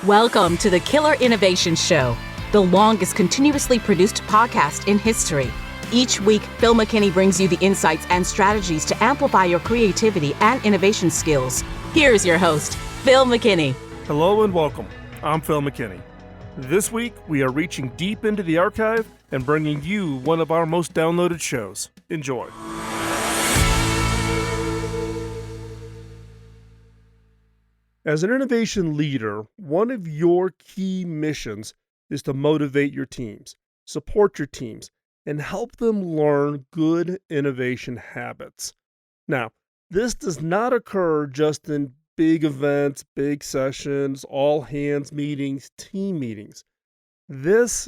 Welcome to the Killer Innovation Show, the longest continuously produced podcast in history. Each week, Phil McKinney brings you the insights and strategies to amplify your creativity and innovation skills. Here's your host, Phil McKinney. Hello and welcome. I'm Phil McKinney. This week, we are reaching deep into the archive and bringing you one of our most downloaded shows. Enjoy. As an innovation leader, one of your key missions is to motivate your teams, support your teams, and help them learn good innovation habits. Now, this does not occur just in big events, big sessions, all hands meetings, team meetings. This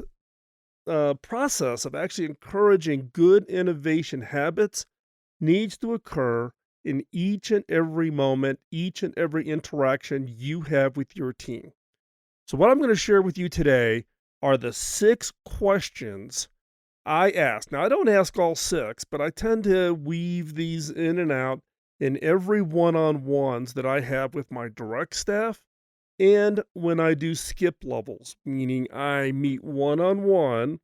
process of actually encouraging good innovation habits needs to occur in each and every moment, each and every interaction you have with your team. So what I'm going to share with you today are the 6 questions I ask. Now, I don't ask all 6, but I tend to weave these in and out in every one-on-ones that I have with my direct staff and when I do skip levels, meaning I meet one-on-one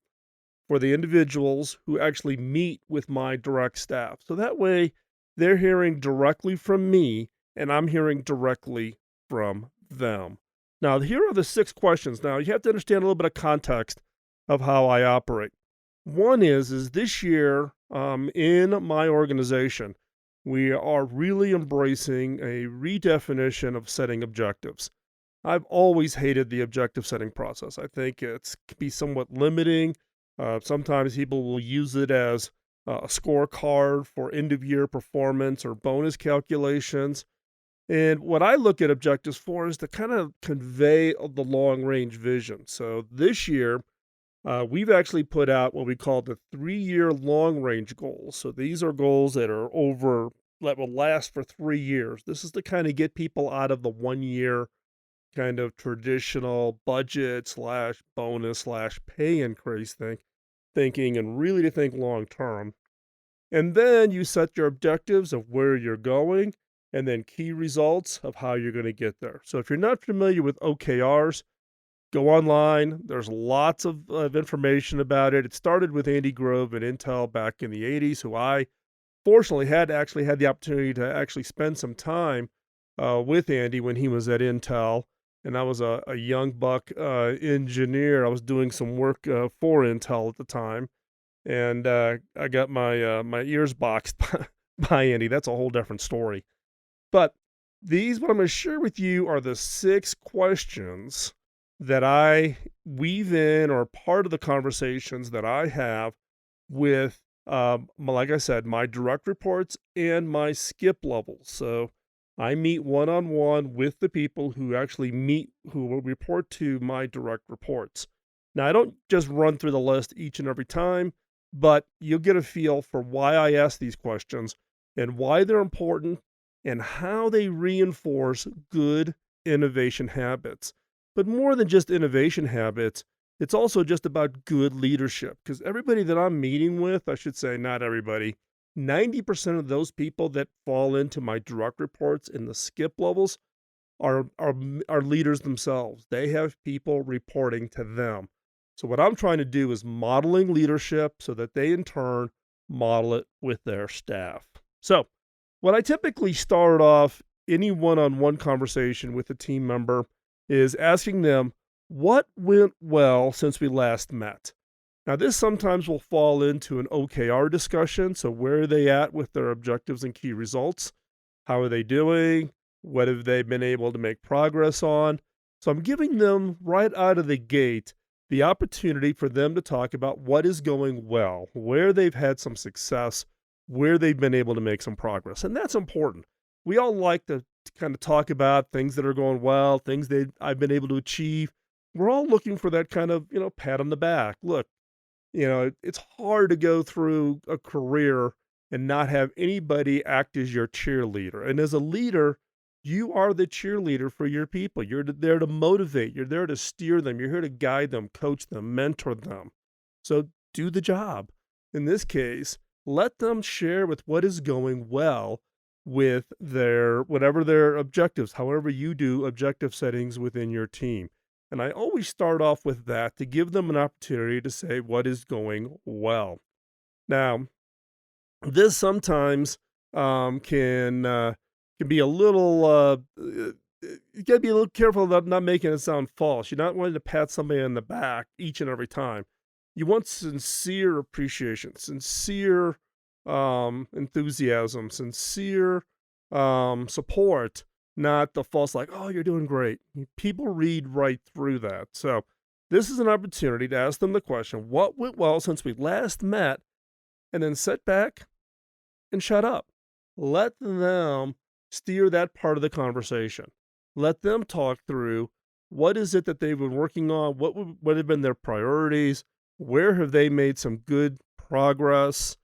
for the individuals who actually meet with my direct staff. So that way, they're hearing directly from me, and I'm hearing directly from them. Now, here are the 6 questions. Now, you have to understand a little bit of context of how I operate. One is this year in my organization, we are really embracing a redefinition of setting objectives. I've always hated the objective setting process. I think it can be somewhat limiting. Sometimes people will use it as a scorecard for end-of-year performance or bonus calculations. And what I look at objectives for is to kind of convey the long-range vision. So this year, we've actually put out what we call the 3-year long-range goals. So these are goals that will last for 3 years. This is to kind of get people out of the 1-year kind of traditional budget / bonus / pay increase thinking and really to think long term. And then you set your objectives of where you're going and then key results of how you're going to get there. So if you're not familiar with OKRs, go online. There's lots of information about it. It started with Andy Grove at Intel back in the 80s, who I fortunately had the opportunity to actually spend some time with Andy when he was at Intel. And I was a young buck engineer. I was doing some work for Intel at the time. And I got my ears boxed by Andy. That's a whole different story. But what I'm going to share with you are the 6 questions that I weave in or part of the conversations that I have with, like I said, my direct reports and my skip levels. So I meet one-on-one with the people who will report to my direct reports. Now, I don't just run through the list each and every time, but you'll get a feel for why I ask these questions and why they're important and how they reinforce good innovation habits. But more than just innovation habits, it's also just about good leadership, because everybody that I'm meeting with, I should say not everybody, 90% of those people that fall into my direct reports in the skip levels are leaders themselves. They have people reporting to them. So what I'm trying to do is modeling leadership so that they in turn model it with their staff. So what I typically start off any one-on-one conversation with a team member is asking them, what went well since we last met? Now, this sometimes will fall into an OKR discussion. So where are they at with their objectives and key results? How are they doing? What have they been able to make progress on? So I'm giving them right out of the gate the opportunity for them to talk about what is going well, where they've had some success, where they've been able to make some progress. And that's important. We all like to kind of talk about things that are going well, things that I've been able to achieve. We're all looking for that kind of, pat on the back. Look, it's hard to go through a career and not have anybody act as your cheerleader. And as a leader, you are the cheerleader for your people. You're there to motivate. You're there to steer them. You're here to guide them, coach them, mentor them. So do the job. In this case, let them share with what is going well with whatever their objectives, however you do objective settings within your team. And I always start off with that to give them an opportunity to say what is going well. Now, this sometimes can be a little you gotta be a little careful about not making it sound false. You're not wanting to pat somebody on the back each and every time. You want sincere appreciation, sincere enthusiasm, sincere support, not the false like, oh, you're doing great. People read right through that. So this is an opportunity to ask them the question, what went well since we last met? And then sit back and shut up. Let them steer that part of the conversation. Let them talk through what is it that they've been working on, what have been their priorities, where have they made some good progress.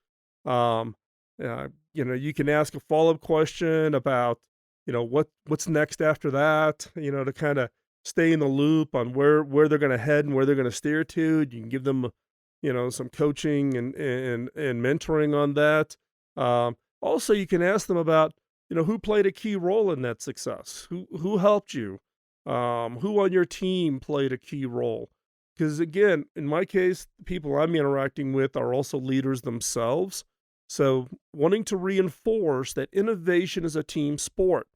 Um, you can ask a follow-up question about, what's next after that, to kind of stay in the loop on where they're going to head and where they're going to steer to. You can give them, some coaching and mentoring on that. Also, you can ask them about, who played a key role in that success, who helped you, who on your team played a key role. Because again, in my case, the people I'm interacting with are also leaders themselves. So wanting to reinforce that innovation is a team sport.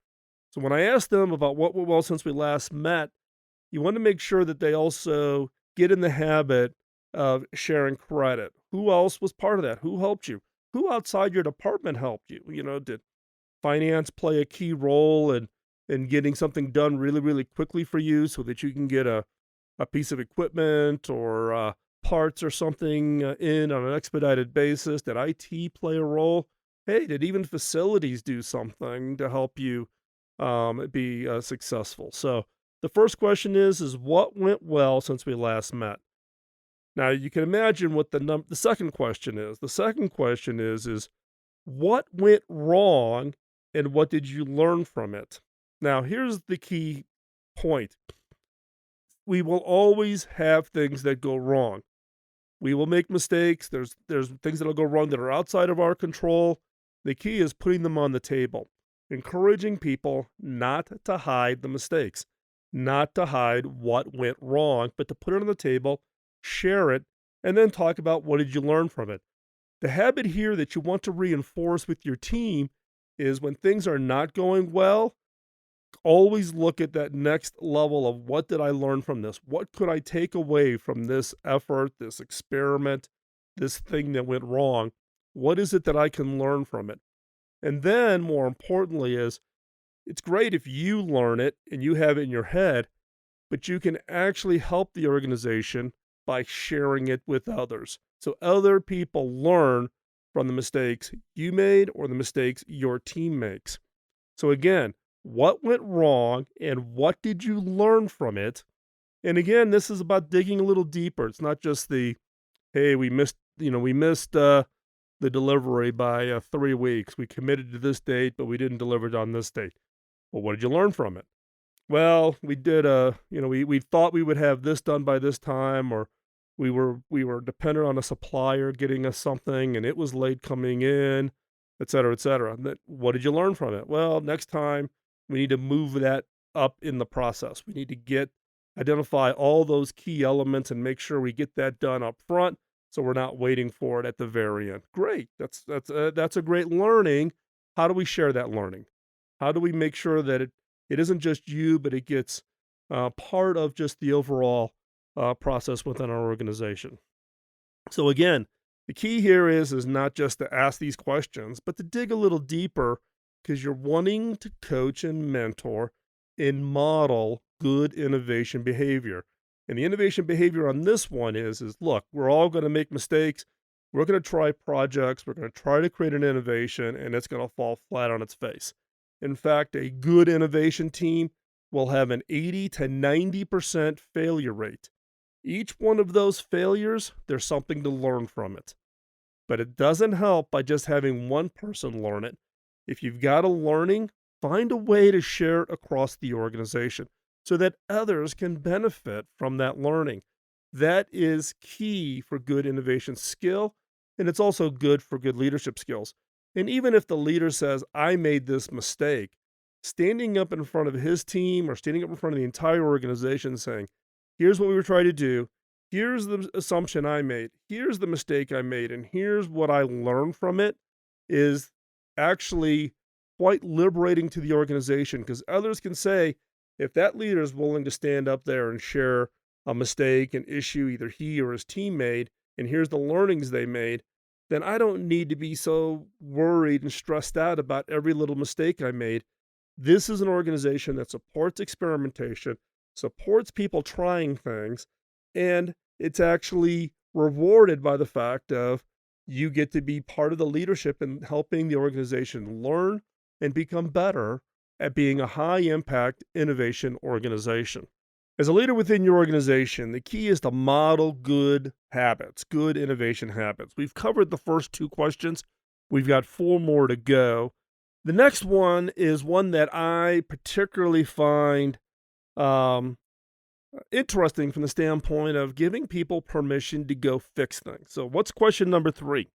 So when I ask them about what went well since we last met, you want to make sure that they also get in the habit of sharing credit. Who else was part of that? Who helped you? Who outside your department helped you? Did finance play a key role in getting something done really, really quickly for you so that you can get a piece of equipment or parts or something in on an expedited basis? Did IT play a role? Hey, did even facilities do something to help you be successful? So the first question is what went well since we last met? Now you can imagine what the second question is. The second question is what went wrong and what did you learn from it? Now here's the key point. We will always have things that go wrong. We will make mistakes. There's things that'll go wrong that are outside of our control. The key is putting them on the table, encouraging people not to hide the mistakes, not to hide what went wrong, but to put it on the table, share it, and then talk about what did you learn from it. The habit here that you want to reinforce with your team is when things are not going well, always look at that next level of what did I learn from this? What could I take away from this effort, this experiment, this thing that went wrong? What is it that I can learn from it? And then, more importantly, is it's great if you learn it and you have it in your head, but you can actually help the organization by sharing it with others. So other people learn from the mistakes you made or the mistakes your team makes. So again, what went wrong and what did you learn from it? And again, this is about digging a little deeper. It's not just hey, we missed the delivery by 3 weeks. We committed to this date, but we didn't deliver it on this date. Well, what did you learn from it? Well, we did we thought we would have this done by this time, or we were dependent on a supplier getting us something and it was late coming in, et cetera, et cetera. What did you learn from it? Well, next time we need to move that up in the process. We need to identify all those key elements and make sure we get that done up front so we're not waiting for it at the very end. Great. That's a great learning. How do we share that learning? How do we make sure that it isn't just you, but it gets part of just the overall process within our organization? So again, the key here is not just to ask these questions, but to dig a little deeper because you're wanting to coach and mentor and model good innovation behavior. And the innovation behavior on this one is look, we're all going to make mistakes. We're going to try projects. We're going to try to create an innovation, and it's going to fall flat on its face. In fact, a good innovation team will have an 80 to 90% failure rate. Each one of those failures, there's something to learn from it. But it doesn't help by just having one person learn it. If you've got a learning, find a way to share it across the organization so that others can benefit from that learning. That is key for good innovation skill, and it's also good for good leadership skills. And even if the leader says, I made this mistake, standing up in front of his team or standing up in front of the entire organization saying, Here's what we were trying to do. Here's the assumption I made. Here's the mistake I made. And here's what I learned from it is actually quite liberating to the organization because others can say, if that leader is willing to stand up there and share a mistake, an issue either he or his team made, and here's the learnings they made, then I don't need to be so worried and stressed out about every little mistake I made. This is an organization that supports experimentation, supports people trying things, and it's actually rewarded by the fact of you get to be part of the leadership in helping the organization learn and become better at being a high impact innovation organization. As a leader within your organization, the key is to model good habits, good innovation habits. We've covered the first two questions. We've got four more to go. The next one is one that I particularly find interesting from the standpoint of giving people permission to go fix things. So, what's question number 3?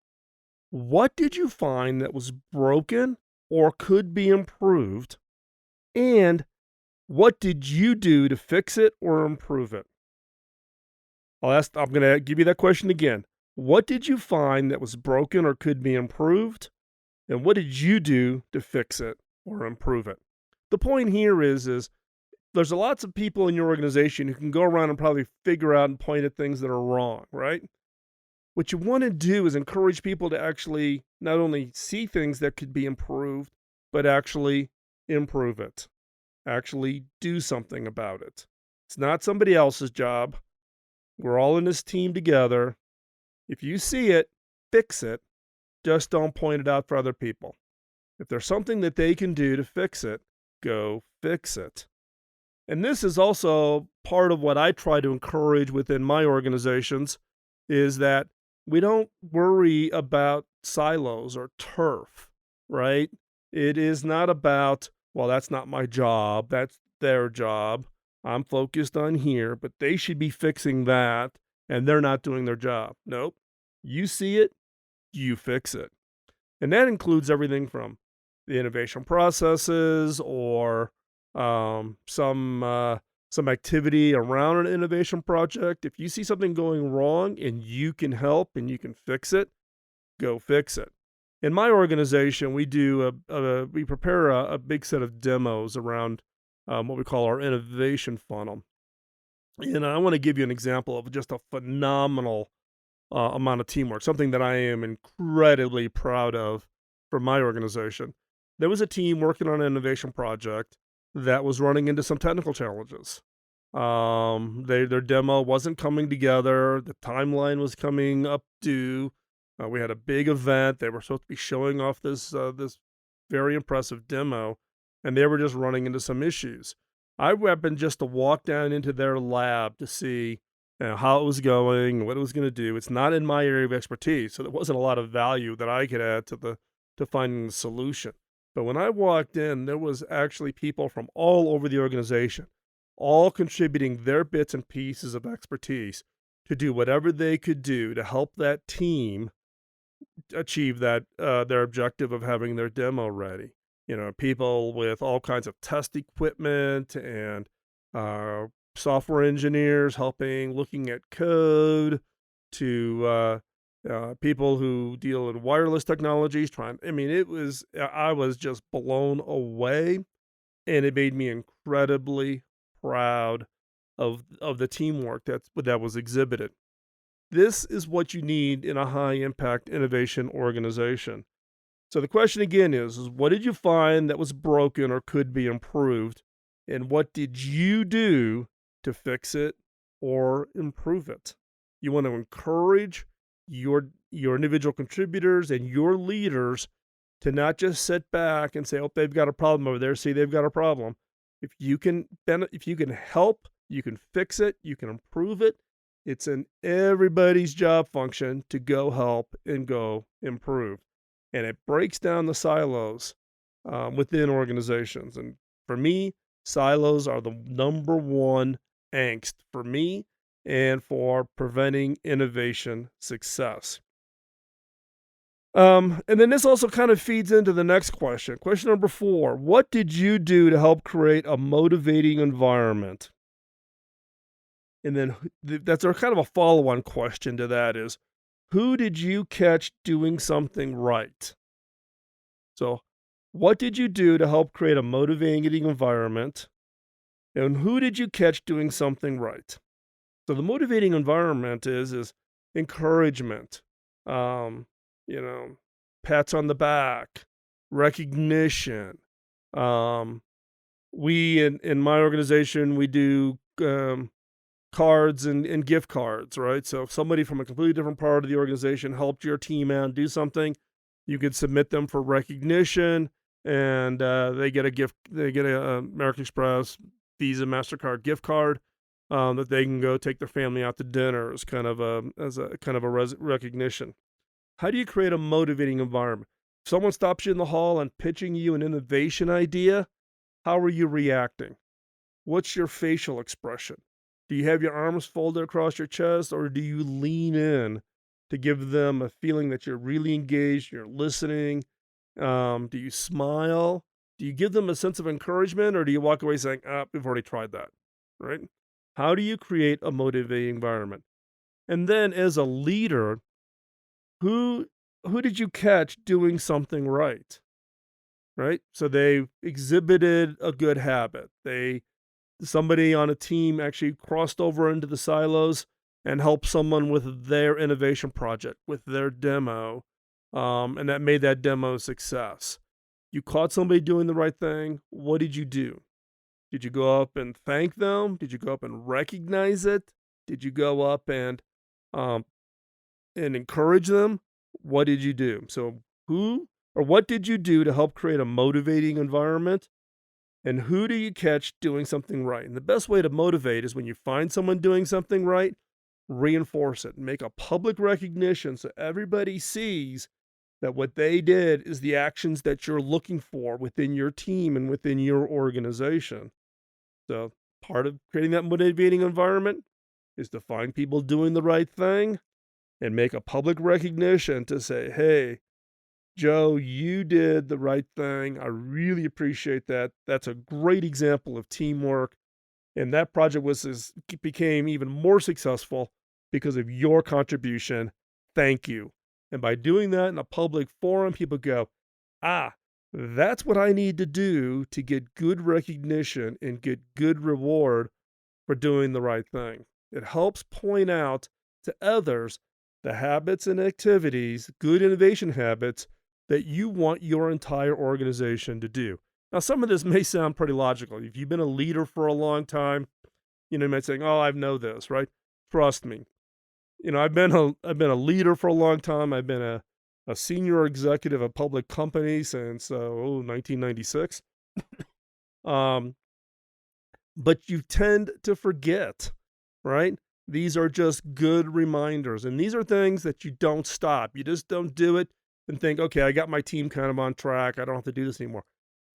What did you find that was broken or could be improved? And what did you do to fix it or improve it? I'm going to give you that question again. What did you find that was broken or could be improved? And what did you do to fix it or improve it? The point here is there's lots of people in your organization who can go around and probably figure out and point at things that are wrong, right? What you want to do is encourage people to actually not only see things that could be improved, but actually improve it. Actually do something about it. It's not somebody else's job. We're all in this team together. If you see it, fix it. Just don't point it out for other people. If there's something that they can do to fix it, go fix it. And this is also part of what I try to encourage within my organizations is that we don't worry about silos or turf, right? It is not about, well, that's not my job. That's their job. I'm focused on here, but they should be fixing that and they're not doing their job. Nope. You see it, you fix it. And that includes everything from the innovation processes or some activity around an innovation project. If you see something going wrong and you can help and you can fix it, go fix it. In my organization, we we prepare a big set of demos around what we call our innovation funnel. And I want to give you an example of just a phenomenal amount of teamwork, something that I am incredibly proud of for my organization. There was a team working on an innovation project that was running into some technical challenges. Their demo wasn't coming together. The timeline was coming up due. We had a big event. They were supposed to be showing off this very impressive demo, and they were just running into some issues. I happened just to walk down into their lab to see how it was going, what it was going to do. It's not in my area of expertise, so there wasn't a lot of value that I could add to finding the solution. But when I walked in, there was actually people from all over the organization, all contributing their bits and pieces of expertise to do whatever they could do to help that team achieve that their objective of having their demo ready. People with all kinds of test equipment and software engineers helping looking at code to people who deal in wireless technologies. I was just blown away, and it made me incredibly proud of the teamwork that was exhibited. This is what you need in a high impact innovation organization. So the question again is what did you find that was broken or could be improved? And what did you do to fix it or improve it? You want to encourage your individual contributors and your leaders to not just sit back and say, "Oh, they've got a problem over there. See, they've got a problem." If you can help, you can fix it, you can improve it. It's in everybody's job function to go help and go improve. And it breaks down the silos within organizations. And for me, silos are the number one angst for me and for preventing innovation success. And then this also kind of feeds into the next question. Question number 4, what did you do to help create a motivating environment? And then that's our kind of a follow-on question to that is, who did you catch doing something right? So, what did you do to help create a motivating environment? And who did you catch doing something right? So the motivating environment is encouragement, um, you know, pats on the back, recognition. Um, we in my organization we do cards and gift cards, right? So if somebody from a completely different part of the organization helped your team out and do something, you could submit them for recognition, and they get a gift. They get a American Express, Visa, Mastercard gift card that they can go take their family out to dinner as a kind of a recognition. How do you create a motivating environment? If someone stops you in the hall and pitching you an innovation idea, how are you reacting? What's your facial expression? Do you have your arms folded across your chest, or do you lean in to give them a feeling that you're really engaged, you're listening? Do you smile? Do you give them a sense of encouragement, or do you walk away saying, "Ah, we've already tried that," right? How do you create a motivating environment? And then as a leader, who who did you catch doing something right? Right? So they exhibited a good habit. Somebody on a team actually crossed over into the silos and helped someone with their innovation project, with their demo, and that made that demo a success. You caught somebody doing the right thing. What did you do? Did you go up and thank them? Did you go up and recognize it? Did you go up um, and encourage them? What did you do? So, who or what did you do to help create a motivating environment? And who do you catch doing something right? And the best way to motivate is when you find someone doing something right, reinforce it. Make a public recognition so everybody sees that what they did is the actions that you're looking for within your team and within your organization. So, part of creating that motivating environment is to find people doing the right thing and make a public recognition to say, hey, Joe, you did the right thing. I really appreciate that. That's a great example of teamwork. And that project became even more successful because of your contribution. Thank you. And by doing that in a public forum, people go, ah, that's what I need to do to get good recognition and get good reward for doing the right thing. It helps point out to others the habits and activities, good innovation habits that you want your entire organization to do. Now, some of this may sound pretty logical. If you've been a leader for a long time, you might say, "Oh, I know this," right? Trust me. I've been a leader for a long time. I've been a senior executive of a public company since 1996. Um, but you tend to forget, right? These are just good reminders, and these are things that you don't stop. You just don't do it and think, okay, I got my team kind of on track. I don't have to do this anymore.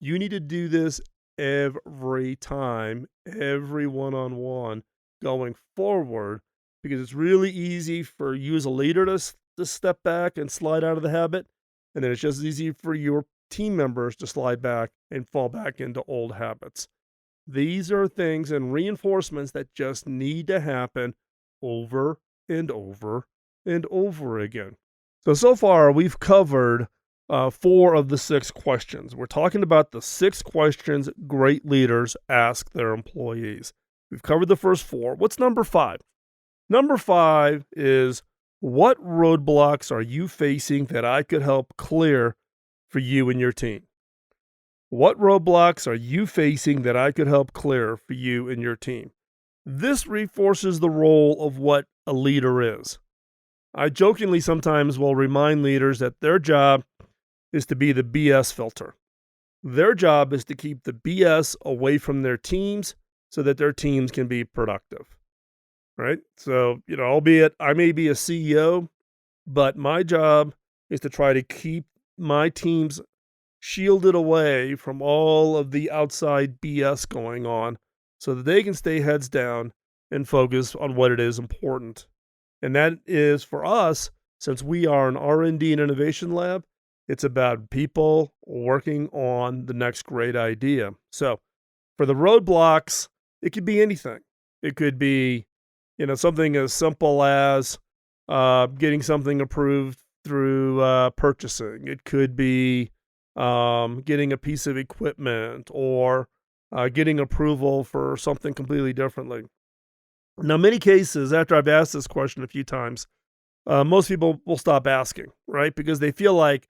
You need to do this every time, every one on one going forward, because it's really easy for you as a leader to step back and slide out of the habit. And then it's just as easy for your team members to slide back and fall back into old habits. These are things and reinforcements that just need to happen over and over and over again. So far, we've covered 4 of the 6 questions. We're talking about the 6 questions great leaders ask their employees. We've covered the first 4. What's number 5? Number 5 is, what roadblocks are you facing that I could help clear for you and your team? What roadblocks are you facing that I could help clear for you and your team? This reinforces the role of what a leader is. I jokingly sometimes will remind leaders that their job is to be the BS filter. Their job is to keep the BS away from their teams so that their teams can be productive. Right? So, albeit I may be a CEO, but my job is to try to keep my teams shielded away from all of the outside BS going on so that they can stay heads down and focus on what it is important. And that is, for us, since we are an R&D and innovation lab, it's about people working on the next great idea. So for the roadblocks, it could be anything. It could be something as simple as getting something approved through purchasing. It could be getting a piece of equipment or getting approval for something completely differently. Now, many cases, after I've asked this question a few times, most people will stop asking, right? Because they feel like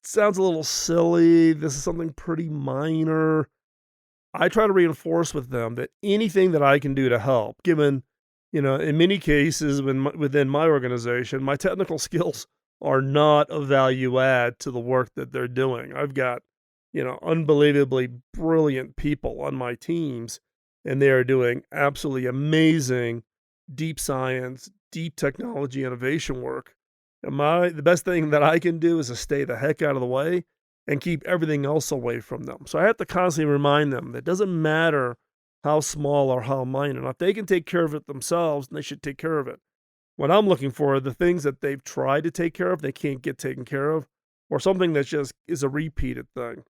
sounds a little silly. This is something pretty minor. I try to reinforce with them that anything that I can do to help, given, in many cases within my organization, my technical skills are not a value add to the work that they're doing. I've got, unbelievably brilliant people on my teams, and they are doing absolutely amazing deep science, deep technology innovation work. And the best thing that I can do is to stay the heck out of the way and keep everything else away from them. So I have to constantly remind them that it doesn't matter how small or how minor. If they can take care of it themselves, then they should take care of it. What I'm looking for are the things that they've tried to take care of, they can't get taken care of, or something that just is a repeated thing.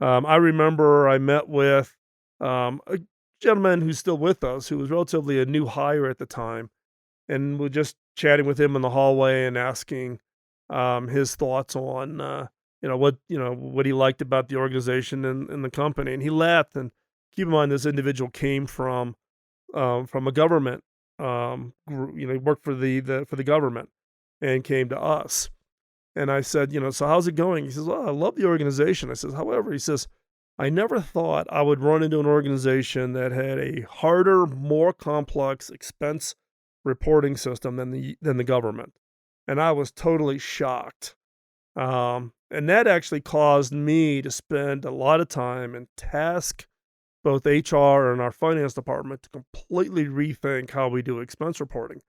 I remember I met with a gentleman who's still with us, who was relatively a new hire at the time, and we're just chatting with him in the hallway and asking his thoughts on what he liked about the organization and the company. And he laughed. And keep in mind, this individual came from a government. He worked for the government and came to us. And I said, so how's it going? He says, well, I love the organization. I says, however, he says, I never thought I would run into an organization that had a harder, more complex expense reporting system than the government. And I was totally shocked. And that actually caused me to spend a lot of time and task both HR and our finance department to completely rethink how we do expense reporting,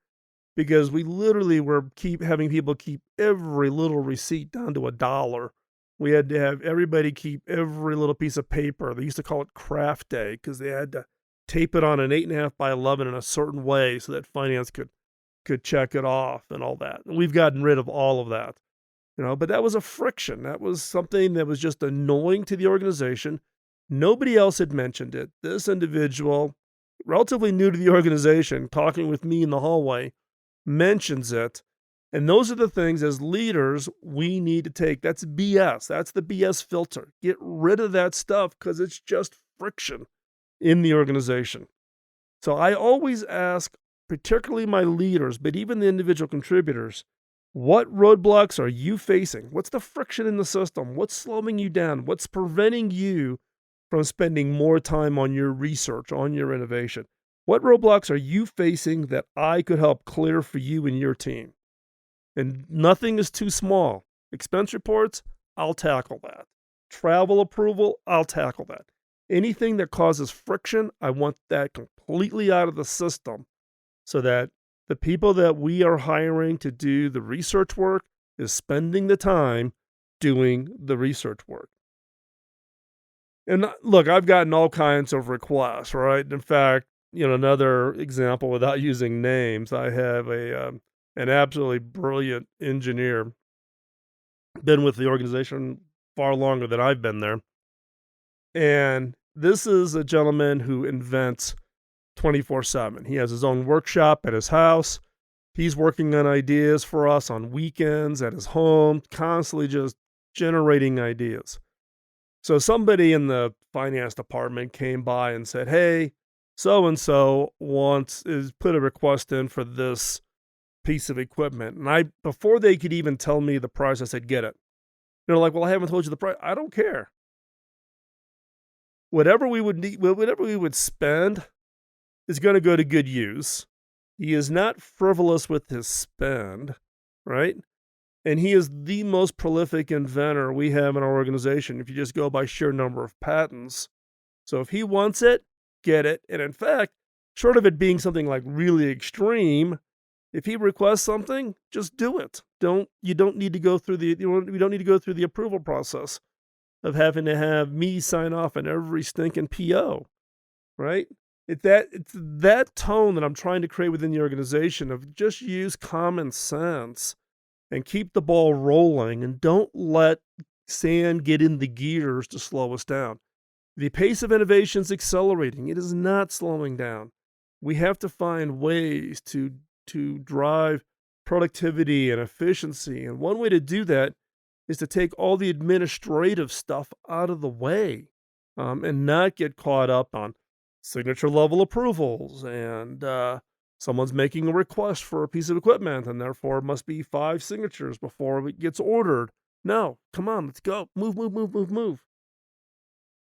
because we literally were having people keep every little receipt down to $1. We had to have everybody keep every little piece of paper. They used to call it craft day because they had to tape it on an 8.5 by 11 in a certain way so that finance could check it off and all that. And we've gotten rid of all of that, but that was a friction. That was something that was just annoying to the organization. Nobody else had mentioned it. This individual, relatively new to the organization, talking with me in the hallway, mentions it. And those are the things as leaders we need to take. That's BS. That's the BS filter. Get rid of that stuff because it's just friction in the organization. So I always ask, particularly my leaders, but even the individual contributors, what roadblocks are you facing? What's the friction in the system? What's slowing you down? What's preventing you from spending more time on your research, on your innovation? What roadblocks are you facing that I could help clear for you and your team? And nothing is too small. Expense reports, I'll tackle that. Travel approval, I'll tackle that. Anything that causes friction, I want that completely out of the system so that the people that we are hiring to do the research work is spending the time doing the research work. And look, I've gotten all kinds of requests, right? In fact, another example without using names, I have an absolutely brilliant engineer, been with the organization far longer than I've been there. And this is a gentleman who invents 24/7. He has his own workshop at his house. He's working on ideas for us on weekends at his home, constantly just generating ideas. So somebody in the finance department came by and said, hey, so-and-so put a request in for this piece of equipment. And before they could even tell me the price, I said, get it. They're like, well, I haven't told you the price. I don't care. Whatever we would spend is going to go to good use. He is not frivolous with his spend, right? And he is the most prolific inventor we have in our organization if you just go by sheer number of patents. So if he wants it, get it. And in fact, short of it being something like really extreme, if he requests something, just do it. We don't need to go through the approval process of having to have me sign off on every stinking PO, right? It's that tone that I'm trying to create within the organization of just use common sense and keep the ball rolling and don't let sand get in the gears to slow us down. The pace of innovation is accelerating. It is not slowing down. We have to find ways to drive productivity and efficiency. And one way to do that is to take all the administrative stuff out of the way, and not get caught up on signature level approvals and someone's making a request for a piece of equipment and therefore it must be 5 signatures before it gets ordered. No, come on, let's go. Move, move, move, move, move.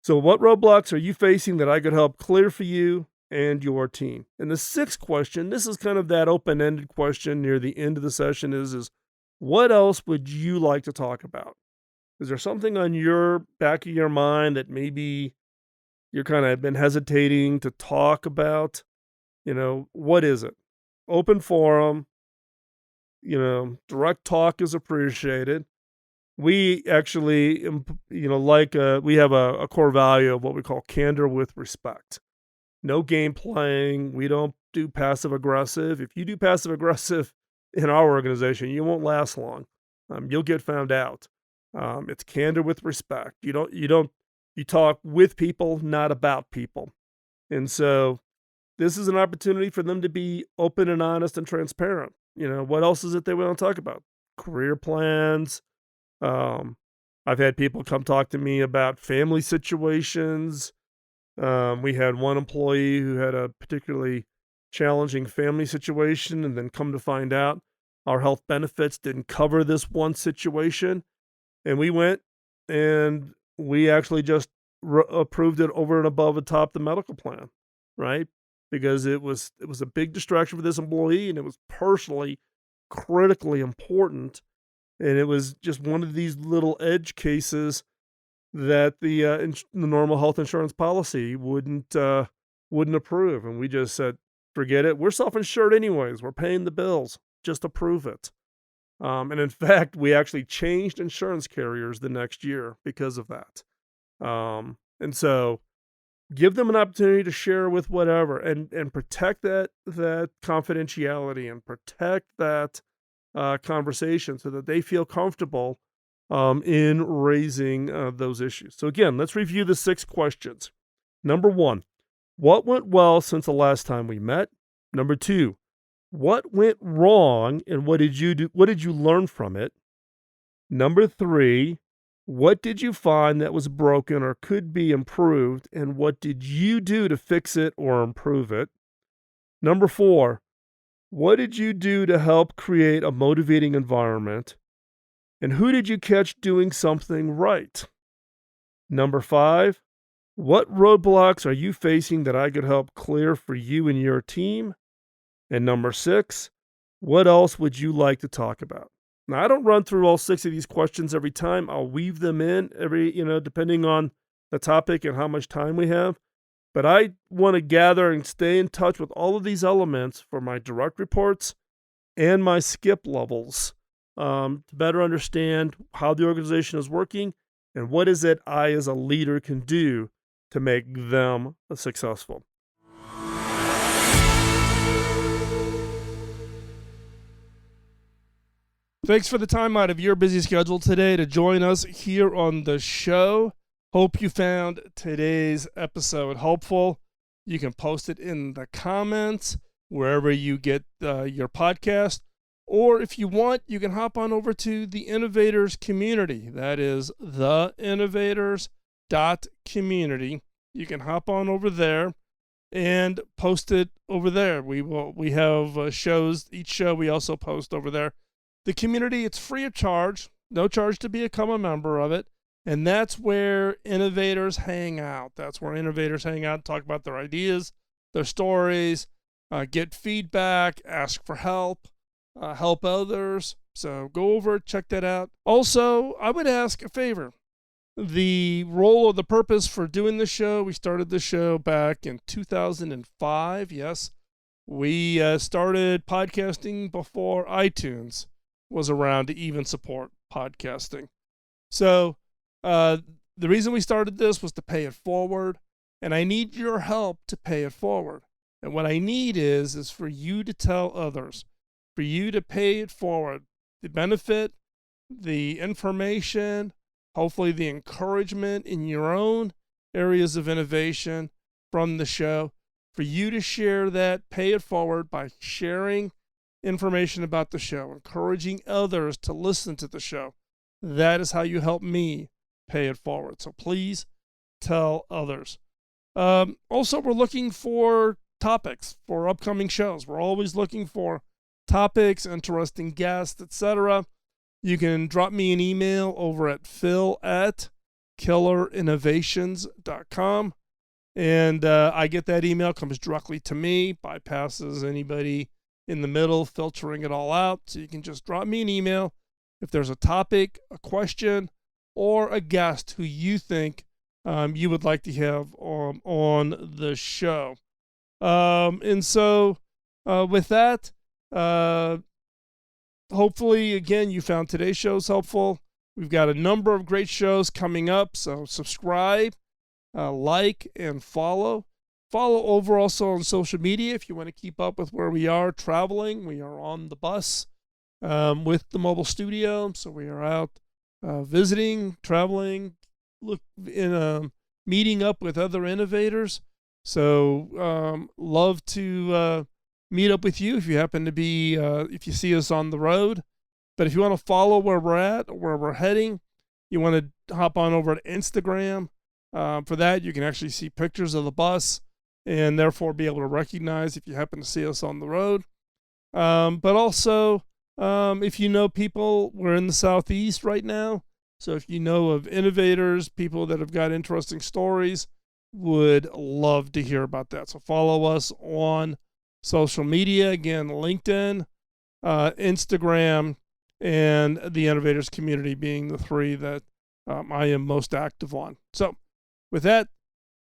So, what roadblocks are you facing that I could help clear for you and your team? And the sixth question, this is kind of that open-ended question near the end of the session, is what else would you like to talk about? Is there something on your back of your mind that maybe you're kind of been hesitating to talk about? What is it? Open forum, direct talk is appreciated. We actually, we have a core value of what we call candor with respect. No game playing. We don't do passive aggressive. If you do passive aggressive in our organization, you won't last long. You'll get found out. It's candor with respect. You talk with people, not about people. And so this is an opportunity for them to be open and honest and transparent. What else is it they want to talk about? Career plans. I've had people come talk to me about family situations. We had one employee who had a particularly challenging family situation, and then come to find out our health benefits didn't cover this one situation. And we went and we actually just approved it over and above and top the medical plan, right? Because it was a big distraction for this employee, and it was personally critically important. And it was just one of these little edge cases that the normal health insurance policy wouldn't approve. And we just said, forget it. We're self-insured anyways. We're paying the bills. Just approve it. And in fact, we actually changed insurance carriers the next year because of that. And so give them an opportunity to share with whatever, and protect that confidentiality, and protect that conversation so that they feel comfortable in raising those issues. So again, let's review the 6 questions. Number 1, what went well since the last time we met? Number 2, what went wrong and what did you do? What did you learn from it? Number 3, what did you find that was broken or could be improved, and what did you do to fix it or improve it? Number 4, what did you do to help create a motivating environment? And who did you catch doing something right? Number 5, what roadblocks are you facing that I could help clear for you and your team? And number 6, what else would you like to talk about? Now, I don't run through all 6 of these questions every time. I'll weave them in depending on the topic and how much time we have. But I want to gather and stay in touch with all of these elements for my direct reports and my skip levels, to better understand how the organization is working and what is it I as a leader can do to make them successful. Thanks for the time out of your busy schedule today to join us here on the show. Hope you found today's episode helpful. You can post it in the comments wherever you get your podcast. Or if you want, you can hop on over to the Innovators community. That is theinnovators.community. You can hop on over there and post it over there. We have shows. Each show we also post over there. The community, it's free of charge. No charge to become a member of it. And that's where innovators hang out. That's where innovators hang out and talk about their ideas, their stories, get feedback, ask for help, help others. So go over, check that out. Also, I would ask a favor. The role or the purpose for doing the show, we started the show back in 2005. Yes, we started podcasting before iTunes was around to even support podcasting. So the reason we started this was to pay it forward, and I need your help to pay it forward. And what I need is for you to tell others, for you to pay it forward, the benefit, the information, hopefully the encouragement in your own areas of innovation from the show. for you to share that, pay it forward by sharing information about the show, encouraging others to listen to the show. That is how you help me pay it forward. So please tell others. Also, we're looking for topics for upcoming shows. We're always looking for topics, interesting guests, etc. You can drop me an email over at phil@killerinnovations.com. And I get that email, comes directly to me, bypasses anybody in the middle, filtering it all out. So you can just drop me an email if there's a topic, a question, or a guest who you think you would like to have on the show. And so with that, hopefully, again, you found today's shows helpful. We've got a number of great shows coming up, so subscribe, like, and follow. Follow over also on social media if you want to keep up with where we are traveling. We are on the bus with the mobile studio, so we are out visiting, traveling, meeting up with other innovators. So love to meet up with you if you happen to be, if you see us on the road. But if you want to follow where we're at, where we're heading, you want to hop on over to Instagram. For that, you can actually see pictures of the bus and therefore be able to recognize if you happen to see us on the road. But also, if you know people, we're in the Southeast right now. So if you know of innovators, people that have got interesting stories, would love to hear about that. So follow us on social media. Again, LinkedIn, Instagram, and the Innovators Community being the three that I am most active on. So with that,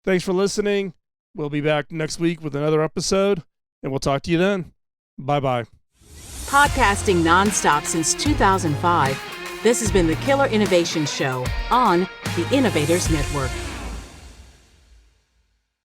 thanks for listening. We'll be back next week with another episode, and we'll talk to you then. Bye-bye. Podcasting nonstop since 2005, this has been the Killer Innovation Show on the Innovators Network.